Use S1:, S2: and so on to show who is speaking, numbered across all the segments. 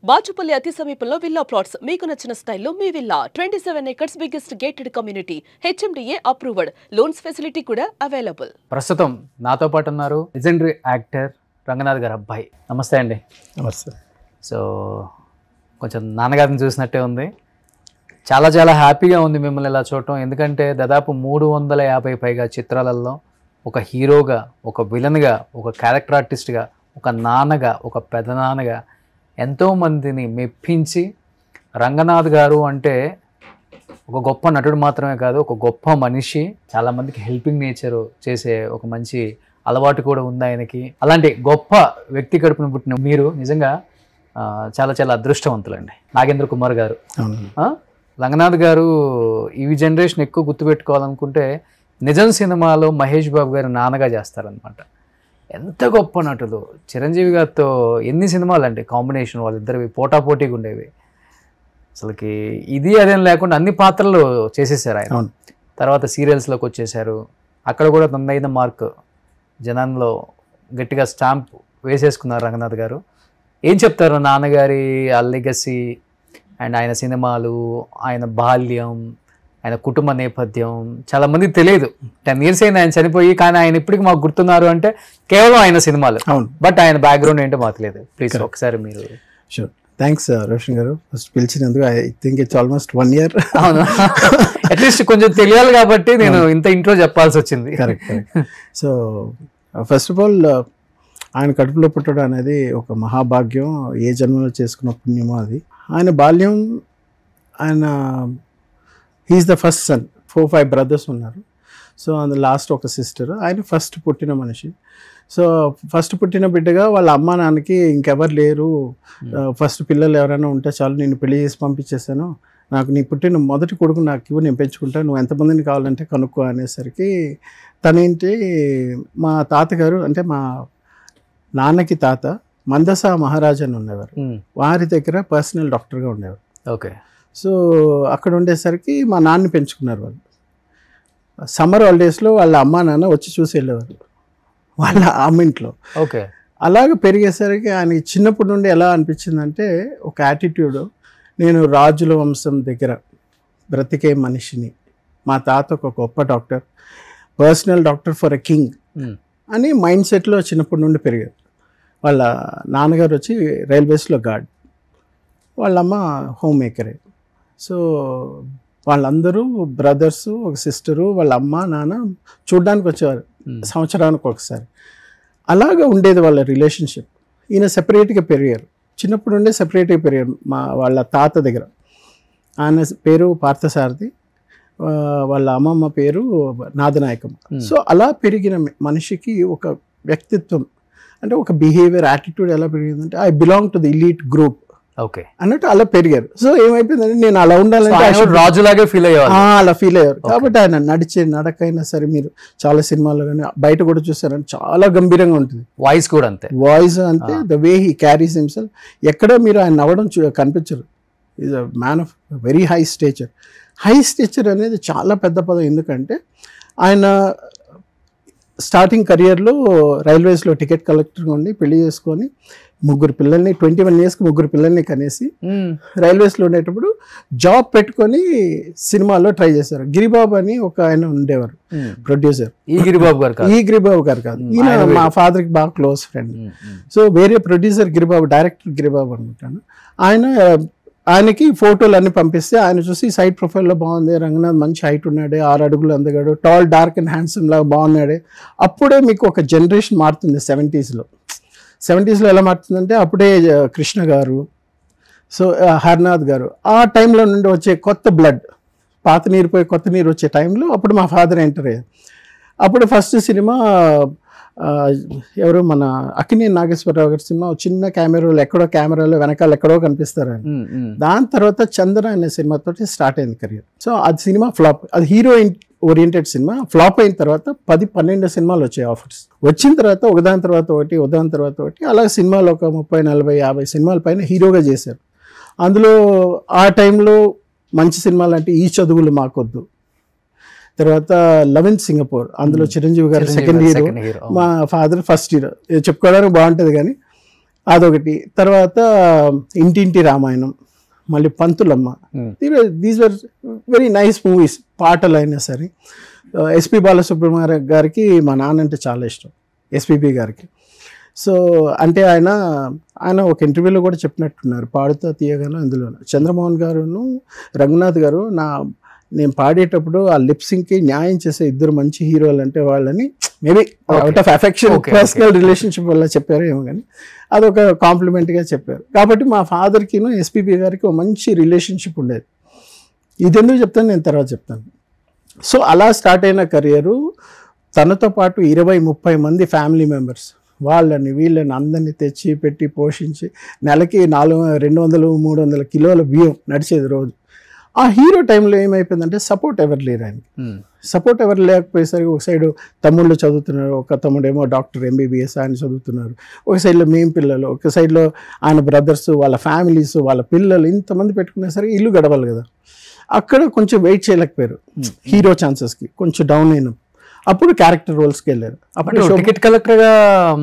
S1: బాచుపల్లి అతి సమీపంలో villa plots మీకు నచ్చిన స్టైల్లో మీ villa 27 acres biggest gated community HMDA approved loans facility కూడా అవైలబుల్.
S2: ప్రస్తుతం నాతో పాటు ఉన్నారు లెజెండరీ యాక్టర్ రంగనాథ్ గారు అబ్బాయి. నమస్తే అండి.
S3: నమస్తే.
S2: సో కొంచెం నాన్నగారిని చూసినట్టే ఉంది. చాలా చాలా హ్యాపీగా ఉంది మిమ్మల్ని ఇలా చూడటం. ఎందుకంటే దాదాపు 350 పైగా చిత్రాలలో ఒక హీరోగా, ఒక విలన్గా, ఒక క్యారెక్టర్ ఆర్టిస్ట్గా, ఒక నాన్నగా, ఒక పెదనాన్నగా ఎంతోమందిని మెప్పించి రంగనాథ్ గారు అంటే ఒక గొప్ప నటుడు మాత్రమే కాదు, ఒక గొప్ప మనిషి. చాలామందికి హెల్పింగ్ నేచర్ చేసే ఒక మంచి అలవాటు కూడా ఉంది ఆయనకి. అలాంటి గొప్ప వ్యక్తి కడుపున పుట్టిన మీరు నిజంగా చాలా చాలా అదృష్టవంతులండి. నాగేంద్ర కుమార్ గారు, రంగనాథ్ గారు ఈ జనరేషన్ ఎక్కువ గుర్తుపెట్టుకోవాలనుకుంటే నిజం సినిమాలో మహేష్ బాబు గారు నాన్నగా చేస్తారనమాట. ఎంత గొప్ప నటులు. చిరంజీవి గారితో ఎన్ని సినిమాలు అండి కాంబినేషన్, వాళ్ళిద్దరివి పోటాపోటీగా ఉండేవి. అసలుకి ఇది అదేం లేకుండా అన్ని పాత్రలు చేసేసారు ఆయన. తర్వాత సీరియల్స్లోకి వచ్చేసారు. అక్కడ కూడా తొందైన మార్క్ జనంలో గట్టిగా స్టాంప్ వేసేసుకున్నారు రంగనాథ్ గారు. ఏం చెప్తారు నాన్నగారి ఆ లెగసీ అండ్ ఆయన సినిమాలు, ఆయన బాల్యం, ఆయన కుటుంబ నేపథ్యం చాలామందికి తెలియదు. 10 years అయింది ఆయన చనిపోయి, కానీ ఆయన ఇప్పటికి మాకు గుర్తున్నారు అంటే కేవలం ఆయన సినిమాలు. అవును, బట్ ఆయన బ్యాక్గ్రౌండ్ ఏంటో మాకు తెలియదు. ప్లీజ్ ఒకసారి మీరు.
S3: Sure. Thanks Roshan garu first పిలిచినందుకు. I think it's almost 1 year.
S2: అవును, అట్లీస్ట్ కొంచెం తెలియాలి కాబట్టి నేను ఇంత ఇంట్రో చెప్పాల్సి వచ్చింది.
S3: Correct. So first of all ఆయన కడుపులో పుట్టడం అనేది ఒక మహాభాగ్యం. ఏ జన్మలో చేసుకున్న పుణ్యమో అది. ఆయన బాల్యం, ఆయన he is the first son. 4-5 brothers ఉన్నారు. సో అందులో లాస్ట్ ఒక సిస్టర్. ఆయన ఫస్ట్ పుట్టిన మనిషి. సో ఫస్ట్ పుట్టిన బిడ్డగా వాళ్ళ అమ్మ నాన్నకి ఇంకెవరు లేరు, ఫస్ట్ పిల్లలు ఎవరైనా ఉంటే చాలు, నేను పెళ్లి చేసి పంపించేసాను, నాకు నీ పుట్టిన మొదటి కొడుకు నాకు ఇవ్వు, నేను పెంచుకుంటాను, నువ్వు ఎంతమందిని కావాలంటే కనుక్కో అనేసరికి తనేంటి, మా తాతగారు అంటే మా నాన్నకి తాత మందస మహారాజ్ అని ఉండేవారు. వారి దగ్గర పర్సనల్ డాక్టర్గా ఉండేవారు.
S2: ఓకే.
S3: సో అక్కడ ఉండేసరికి మా నాన్నని పెంచుకున్నారు వాళ్ళు. సమ్మర్ హాలిడేస్లో వాళ్ళ అమ్మా నాన్న వచ్చి చూసి వెళ్ళేవారు వాళ్ళ అమ్మింట్లో.
S2: ఓకే.
S3: అలాగ పెరిగేసరికి ఆయన చిన్నప్పటి నుండి ఎలా అనిపించిందంటే ఒక యాటిట్యూడ్, నేను రాజుల వంశం దగ్గర బ్రతికే మనిషిని, మా తాత ఒక గొప్ప doctor, personal doctor for a king అని మైండ్ సెట్లో చిన్నప్పటి నుండి పెరిగారు. వాళ్ళ నాన్నగారు వచ్చి రైల్వేస్లో గార్డ్, వాళ్ళమ్మ హోమ్ మేకరే. సో వాళ్ళందరూ బ్రదర్స్, ఒక సిస్టరు, వాళ్ళ అమ్మ నాన్న చూడ్డానికి వచ్చేవారు సంవత్సరానికి ఒకసారి. అలాగా ఉండేది వాళ్ళ రిలేషన్షిప్. ఈయన సెపరేట్గా పెరిగారు, చిన్నప్పుడు ఉండే సెపరేట్గా పెరిగారు వాళ్ళ తాత దగ్గర. ఆయన పేరు పార్థసారథి, వాళ్ళ అమ్మమ్మ పేరు నాదనాయకమ్మ. సో అలా పెరిగిన మనిషికి ఒక వ్యక్తిత్వం అంటే ఒక బిహేవియర్, యాటిట్యూడ్ ఎలా పెరిగిందంటే I belong to the elite group
S2: okay
S3: అన్నట్టు అలా పెరిగారు. సో ఏమైపోయిందంటే నేను అలా ఉండాలంటే
S2: రాజులాగే ఫీల్ అయ్యారు,
S3: అలా ఫీల్ అయ్యారు. కాబట్టి ఆయన నడిచే నడకైనా సరే మీరు చాలా సినిమాల్లో కానీ బయట కూడా చూసారని చాలా గంభీరంగా ఉంటుంది.
S2: వాయిస్ కూడా అంతే,
S3: వాయిస్ అంతే, the way he carries himself. ఎక్కడ మీరు ఆయన నవ్వడం కనిపించరు. Is a man of very high stature. High stature అనేది చాలా పెద్ద పదం. ఎందుకంటే ఆయన స్టార్టింగ్ కెరియర్లో రైల్వేస్లో టికెట్ కలెక్టర్గా ఉండి పెళ్లి చేసుకొని 3 పిల్లల్ని 21 yearsకి 3 పిల్లల్ని కనేసి రైల్వేస్లో ఉండేటప్పుడు జాబ్ పెట్టుకొని సినిమాల్లో ట్రై చేశారు. గిరిబాబు అని ఒక ఆయన ఉండేవారు ప్రొడ్యూసర్.
S2: ఈ గిరిబాబు గారు కాదు, ఈయన మా ఫాదర్కి బాగా క్లోజ్ ఫ్రెండ్. సో వేరే ప్రొడ్యూసర్ గిరిబాబు, డైరెక్టర్ గిరిబాబు అనుకుంటాను. ఆయనకి ఫోటోలు అన్ని పంపిస్తే ఆయన చూసి సైడ్ ప్రొఫైల్లో బాగుంది, రంగనాథ్ మంచి హైట్ ఉన్నాడే, 6 అడుగులు అందగాడు, టాల్ డార్క్ అండ్ హ్యాండ్సమ్ లాగా బాగున్నాడే. అప్పుడే మీకు ఒక జనరేషన్ మారుతుంది. 70s ఎలా మారుతుందంటే అప్పుడే కృష్ణ గారు, సో హర్నాథ్ గారు, ఆ టైంలో నుండి వచ్చే కొత్త బ్లడ్, పాత నీరు పోయి కొత్త నీరు వచ్చే టైంలో అప్పుడు మా ఫాదర్ ఎంటర్ అయ్యారు. అప్పుడు ఫస్ట్ సినిమా ఎవరు మన అక్కినేని నాగేశ్వరరావు గారి సినిమా, చిన్న కెమెరాలో వెనకాల ఎక్కడో కనిపిస్తారు ఆయన. దాని తర్వాత చంద్ర అనే సినిమాతో స్టార్ట్ అయింది కెరియర్. సో అది సినిమా ఫ్లాప్. అది హీరోయిన్ ఓరియంటెడ్ సినిమా. ఫ్లాప్ అయిన తర్వాత 10-12 సినిమాలు వచ్చాయి ఆఫర్స్. వచ్చిన తర్వాత ఒకదాని తర్వాత ఒకటి అలా సినిమాలు ఒక 30-40-50 సినిమాల పైన హీరోగా చేశారు. అందులో ఆ టైంలో మంచి సినిమాలు అంటే ఈ చదువులు మాకొద్దు, తర్వాత లవ్ ఇన్ సింగపూర్, అందులో చిరంజీవి గారు సెకండ్ హీరో, మా ఫాదర్ ఫస్ట్ హీరో. చెప్పుకోవడానికి బాగుంటుంది కానీ
S3: అదొకటి. తర్వాత ఇంటింటి రామాయణం, మళ్ళీ Pantulamma. These were very nice movies. పాటలు అయినా సరే. ఎస్పి బాలసుబ్రహ్మణ్యం గారికి మా నాన్న అంటే చాలా ఇష్టం, ఎస్పిబి గారికి. సో అంటే ఆయన ఒక ఇంటర్వ్యూలో కూడా చెప్పినట్టున్నారు, పాడుతా తీయగాను అందులో చంద్రమోహన్ గారును రఘునాథ్ గారు నేను పాడేటప్పుడు ఆ లిప్సింగ్కి న్యాయం చేసే ఇద్దరు మంచి హీరోలు అంటే వాళ్ళని maybe out of affection, personal relationship వల్ల చెప్పారు ఏమో, కానీ అదొక కాంప్లిమెంట్గా చెప్పారు. కాబట్టి మా ఫాదర్కిను ఎస్పీబీ గారికి ఒక మంచి రిలేషన్షిప్ ఉండేది. ఇది ఎందుకు చెప్తాను నేను తర్వాత చెప్తాను. సో అలా స్టార్ట్ అయిన కెరియరు. తనతో పాటు 20-30 మంది ఫ్యామిలీ మెంబర్స్, వాళ్ళని వీళ్ళని అందరినీ తెచ్చి పెట్టి పోషించి నెలకి 200-300 కిలోల బియ్యం నడిచేది రోజు. ఆ హీరో టైంలో ఏమైపోయిందంటే సపోర్ట్ ఎవరు లేరు ఆయనకి. సపోర్ట్ ఎవరు లేకపోయేసరికి ఒక సైడు తమ్ముళ్ళు చదువుతున్నారు, ఒక తమ్ముడేమో డాక్టర్ MBBS ఆయన చదువుతున్నారు, ఒక సైడ్లో మేము పిల్లలు, ఒక సైడ్లో ఆయన బ్రదర్స్, వాళ్ళ ఫ్యామిలీస్, వాళ్ళ పిల్లలు, ఇంతమంది పెట్టుకునేసరికి ఇల్లు గడవాలి కదా. అక్కడ కొంచెం వెయిట్ చేయలేకపోయారు హీరో ఛాన్సెస్కి, కొంచెం డౌన్ అయినాం. అప్పుడు క్యారెక్టర్ రోల్స్కి వెళ్ళారు. అప్పుడు
S2: టికెట్ కలెక్టర్గా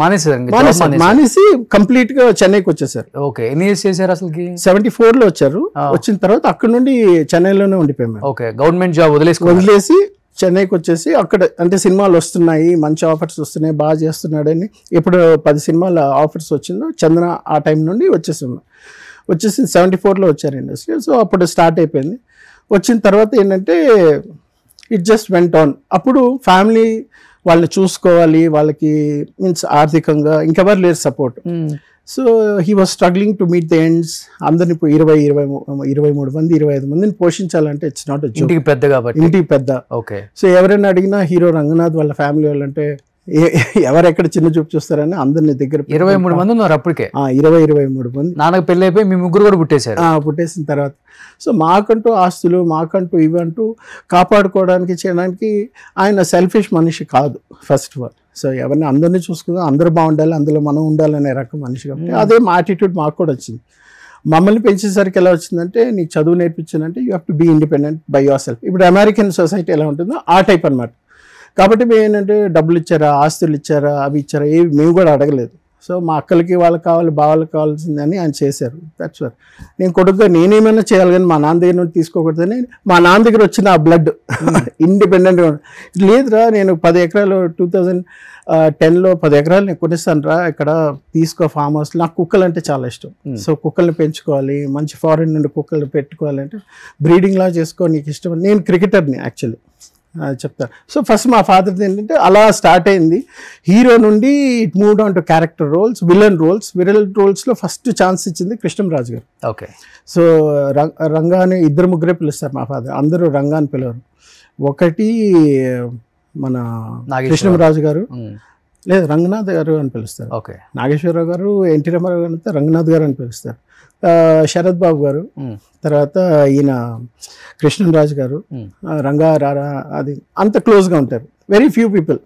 S3: మానేసి కంప్లీట్గా చెన్నైకి వచ్చేసారు.
S2: ఓకే, ఎన్ని ఇయర్స్ చేశారు అసలుకి?
S3: 74లో వచ్చారు. వచ్చిన తర్వాత అక్కడ నుండి చెన్నైలోనే ఉండిపోయారు.
S2: ఓకే, గవర్నమెంట్ జాబ్
S3: వదిలేసి చెన్నైకి వచ్చేసి అక్కడ అంటే సినిమాలు వస్తున్నాయి, మంచి ఆఫర్స్ వస్తున్నాయి, బాగా చేస్తున్నాడని ఎప్పుడు 10 సినిమాల ఆఫర్స్ వచ్చిందో చంద్ర ఆ టైం నుండి వచ్చేసి 74లో వచ్చారు ఇండస్ట్రీ. సో అప్పుడు స్టార్ట్ అయిపోయింది. వచ్చిన తర్వాత ఏంటంటే ఇట్ జస్ట్ వెంట్ ఆన్. అప్పుడు ఫ్యామిలీ వాళ్ళని చూసుకోవాలి, వాళ్ళకి మీన్స్ ఆర్థికంగా ఇంకెవరు లేరు support. So he was struggling to meet the ends. అందరిని 23 మంది 25 మందిని పోషించాలంటే ఇట్స్ నాట్ ఎ జోక్.
S2: ఇంటికి పెద్ద కాబట్టి,
S3: ఇంటికి పెద్ద.
S2: ఓకే.
S3: సో ఎవరైనా అడిగినా హీరో రంగనాథ్ వాళ్ళ ఫ్యామిలీ వాళ్ళంటే ఎవరెక్కడ చిన్న చూపు చూస్తారని అందరిని దగ్గర
S2: 23 మంది ఉన్నారు అప్పటికే.
S3: 23 మంది.
S2: నాన్నకు పెళ్ళి అయిపోయి మీ ముగ్గురు కూడా పుట్టేశారు.
S3: పుట్టేసిన తర్వాత సో మాకంటూ ఆస్తులు, మాకంటూ ఇవంటూ కాపాడుకోవడానికి చేయడానికి ఆయన సెల్ఫిష్ మనిషి కాదు ఫస్ట్ ఆఫ్ ఆల్. సో ఎవరిని అందరినీ చూసుకుందాం, అందరూ బాగుండాలి, అందులో మనం ఉండాలనే రకం మనిషి కాబట్టి అదే మా యాటిట్యూడ్ మాకు కూడా వచ్చింది. మమ్మల్ని పెంచేసరికి ఎలా వచ్చిందంటే, నీకు చదువు నేర్పించానంటే you have to be independent by yourself. ఇప్పుడు అమెరికన్ సొసైటీ ఎలా ఉంటుందో ఆ టైప్ అనమాట. కాబట్టి మేము ఏంటంటే డబ్బులు ఇచ్చారా, ఆస్తులు ఇచ్చారా, అవి ఇచ్చారా, ఏవి మేము కూడా అడగలేదు. సో మా అక్కలకి వాళ్ళకి కావాలి, బావాళ్ళకి కావాల్సిందని ఆయన చేశారు. దట్స్ వర్. నేను కొడుకుగా నేనేమైనా చేయాలి కానీ మా నాన్న దగ్గర నుండి తీసుకోకూడదని మా నాన్న దగ్గర వచ్చిన ఆ బ్లడ్ ఇండిపెండెంట్గా లేదురా, నేను 10 ఎకరాలు 2010లో 10 ఎకరాలు నేను కొనిస్తాను రా, ఇక్కడ తీసుకో ఫామ్ హౌస్. నాకు కుక్కలు అంటే చాలా ఇష్టం. సో కుక్కల్ని పెంచుకోవాలి, మంచి ఫారెన్ నుండి కుక్కలు పెట్టుకోవాలి అంటే బ్రీడింగ్ లా చేసుకో, నీకు ఇష్టం. నేను క్రికెటర్ని యాక్చువల్లీ చెప్తాను. సో ఫస్ట్ మా ఫాదర్ది ఏంటంటే అలా స్టార్ట్ అయింది. హీరో నుండి it moved on to character roles, villain రోల్స్లో ఫస్ట్ ఛాన్స్ ఇచ్చింది కృష్ణంరాజు గారు.
S2: ఓకే.
S3: సో రంగాని 2-3 పిలుస్తారు మా ఫాదర్, అందరూ రంగాని పిలవరు. ఒకటి మన కృష్ణంరాజు గారు, లేదు రంగనాథ్ గారు అని పిలుస్తారు.
S2: ఓకే.
S3: నాగేశ్వరరావు గారు, ఎన్టీ రామారావు గారు అంతా రంగనాథ్ గారు అని పిలుస్తారు. శరత్ బాబు గారు, తర్వాత ఈయన కృష్ణరాజు గారు, రంగా రారా, అది అంత క్లోజ్గా ఉంటారు. Very few people.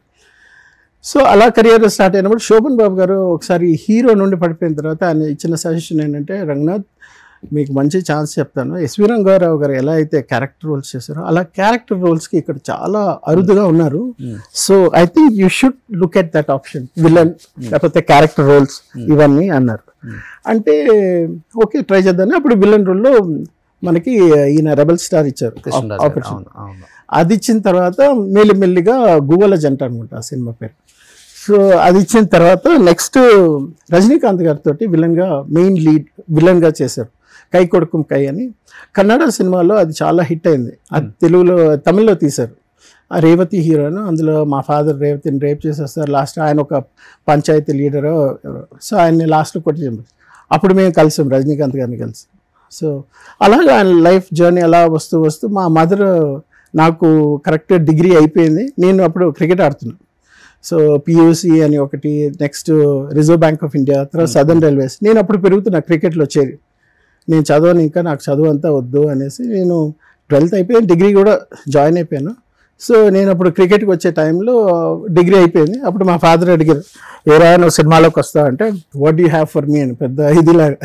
S3: సో అలా కెరియర్ స్టార్ట్ అయినప్పుడు శోభన్ బాబు గారు ఒకసారి హీరో నుండి పడిపోయిన తర్వాత ఆయన ఇచ్చిన సజెషన్ ఏంటంటే, రంగనాథ్ మీకు మంచి ఛాన్స్ చెప్తాను, ఎస్వి రంగారావు గారు ఎలా అయితే క్యారెక్టర్ రోల్స్ చేశారో అలా క్యారెక్టర్ రోల్స్కి ఇక్కడ చాలా అరుదుగా ఉన్నారు. So I think you should look at that option, villain లేకపోతే క్యారెక్టర్ రోల్స్ ఇవన్నీ అన్నారు. అంటే ఓకే ట్రై చేద్దామని అప్పుడు విలన్ రోల్లో మనకి ఈయన రెబల్ స్టార్ ఇచ్చారు ఆపర్చునిటీ. అది ఇచ్చిన తర్వాత మెల్లిమెల్లిగా గువ్వల జంట అనుకుంటా ఆ సినిమా పేరు. సో అది ఇచ్చిన తర్వాత నెక్స్ట్ రజనీకాంత్ గారితో విలన్గా మెయిన్ లీడ్ విలన్గా చేశారు, కై కొడుకుం కై అని. కన్నడ సినిమాలో అది చాలా హిట్ అయింది. అది తమిళ్లో తీశారు. ఆ రేవతి హీరోను, అందులో మా ఫాదర్ రేవతిని రేప్ చేసేస్తారు. లాస్ట్ ఆయన ఒక పంచాయతీ లీడరు. సో ఆయన్ని లాస్ట్లో కొట్టి అప్పుడు మేము కలిసాం, రజనీకాంత్ గారిని కలిసి. సో అలాగే ఆయన లైఫ్ జర్నీ అలా వస్తూ మా మదర్, నాకు కరెక్ట్గా డిగ్రీ అయిపోయింది, నేను అప్పుడు క్రికెట్ ఆడుతున్నాను. సో పియూసి అని ఒకటి, next reserve bank of India, తర్వాత సదర్న్ రైల్వేస్. నేను అప్పుడు పెరుగుతున్నా క్రికెట్లో చేరి. నేను చదవను, ఇంకా నాకు చదువు అంతా వద్దు అనేసి నేను 12th అయిపోయాను, డిగ్రీ కూడా జాయిన్ అయిపోయాను. సో నేను అప్పుడు క్రికెట్కి వచ్చే టైంలో డిగ్రీ అయిపోయింది. అప్పుడు మా ఫాదర్ అడిగారు, ఎవరైనా సినిమాలోకి వస్తావు అంటే, what you have for me అని పెద్ద ఇదిలాగా.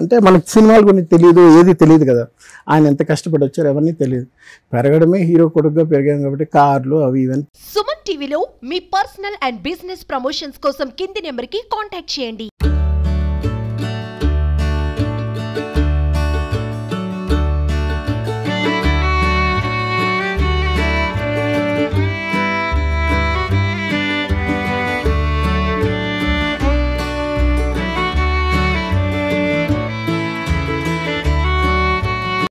S3: అంటే మనకు సినిమాల గురించి తెలియదు, ఏది తెలియదు కదా, ఆయన ఎంత కష్టపడి వచ్చారు ఎవరిని తెలియదు. పెరగడమే హీరో కొడుకుగా పెరిగాం కాబట్టి కార్లు అవి ఇవన్నీ.
S4: సుమన్ టీవీలో మీ పర్సనల్ అండ్ బిజినెస్ ప్రమోషన్స్ కోసం కింది నెంబర్కి కాంటాక్ట్ చేయండి.